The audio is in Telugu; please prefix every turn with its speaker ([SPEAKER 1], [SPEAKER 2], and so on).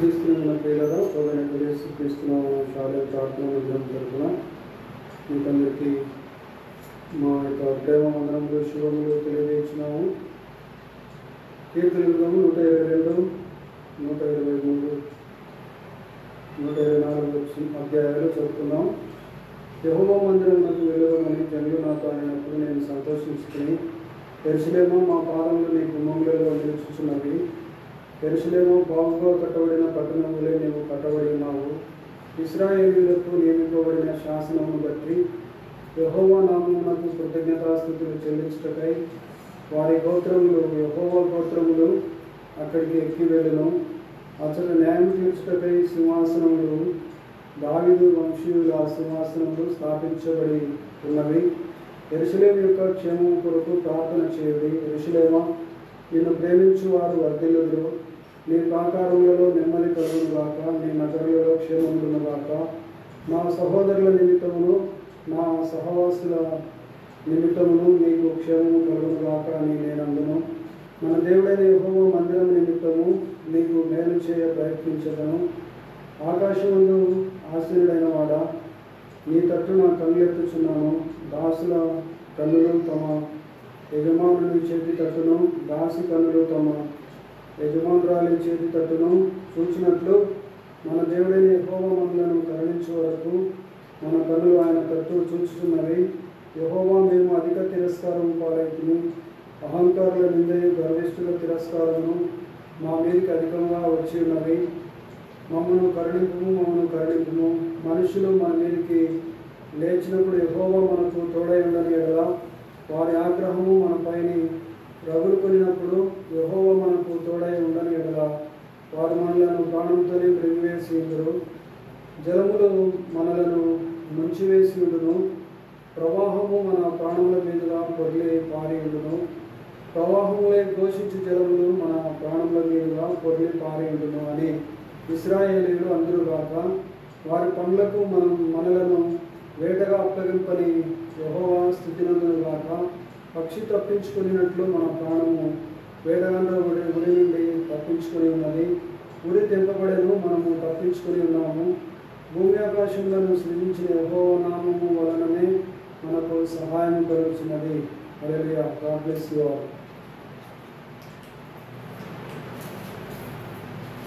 [SPEAKER 1] క్రీస్తున్న ప్రియులరా ప్రభువైన యేసు క్రీస్తునామమున శాలేయ ప్రార్థన మందిరం తరపున మీకందరికీ మా యొక్క ప్రేమ వందనములు శుభములు తెలియజేస్తున్నాము. కీర్తన గ్రంథము 122, 123, 124 అధ్యాయాలు చదువుతున్నాం. యెహోవా మందిరమునకు వెళ్ళుమని జనులు నాతో అయినప్పుడు నేను సంతోషించుకుని, యెరూషలేము మా పాదములు నీ గుమ్మములలో నిలుచుచున్నవి. యెరూషలేము బాగుగా కట్టబడిన పట్టణములే నీవు కట్టబడి ఉన్నావు. ఇశ్రాయేలీయులకు నియమింపబడిన శాసనమును బట్టి యెహోవా నామమునకు కృతజ్ఞతాస్తుతులు చెల్లించుటకై వారి గోత్రములు, యెహోవా గోత్రములు అక్కడికి ఎక్కి వెళ్ళును. అతడు న్యాయం తీర్చుటకై సింహాసనములు, దావీదు వంశీయుల సింహాసనములు స్థాపించబడి ఉన్నవి. యెరూషలేము యొక్క క్షేమము కొరకు ప్రార్థన చేయుడి. యెరూషలేమా, నిన్ను ప్రేమించు వారు వర్ధిల్లుదురు. నీ ప్రాకారములలో నెమ్మది కలుగునుగాక, నీ నగరులలో క్షేమములునుగాక. నా సహోదరుల నిమిత్తమును నా సహవాసుల నిమిత్తమును నీకు క్షేమము కలుగునుగాక అని నేనందును. మన దేవుడైన యెహోవా మందిరం నిమిత్తము నీకు మేలు చేయ ప్రయత్నించదను. ఆకాశమందు ఆసీనుడైన వాడా, నీ తట్టు నా కన్నులెత్తుచున్నాను. దాసుల కన్నులు తమ యజమానుని చేతి తట్టును, దాసి కన్నులు తమ యజమానురాలి చేతి తట్టును చూచినట్లు మన దేవుడైన యెహోవా మనలను కరుణించే వరకు మన కన్నులు ఆయన తట్టు చూచుచున్నవి. యెహోవా, మేము అధిక తిరస్కారం పాలైతిని. అహంకారుల నిందయు గర్విష్ఠుల తిరస్కారమును మా మీదకి అధికంగా వచ్చి ఉన్నవి. మమ్మను కరుణింపుము. మనుషులు మన మీదకి లేచినప్పుడు యెహోవా మనకు తోడై ఉండని ఎడల, వారి ఆగ్రహము మన పైన రగులుకొనినప్పుడు యెహోవా మనకు తోడై ఉండని ఎడల, వారు మనలను ప్రాణంతోనే మృంగివేసి ఉండురు. జలములు మనలను ముంచివేసి ఉండును. ప్రవాహము మన ప్రాణముల మీదుగా పొర్లి పారి ఉండును. ప్రవాహములే ఘోషించు జలములు మన ప్రాణముల మీదుగా పొర్లి పారి ఉండును అని ఇశ్రాయేలీయులు అందురుగాక. వారి పనులకు మనలను వేటగా అప్పగింపని యెహోవా స్థుతినందునుగాక. పక్షి తప్పించుకున్నట్లు మన ప్రాణము వేటగాండ్ర ఉరి నుండి తప్పించుకొని ఉన్నది. ఉరి తెంపబడేను, మనము తప్పించుకొని ఉన్నాము. భూమి ఆకాశములను సృజించిన యెహోవా నామము వలననే మనకు సహాయం కలుగుతున్నది. Hallelujah. God bless you all.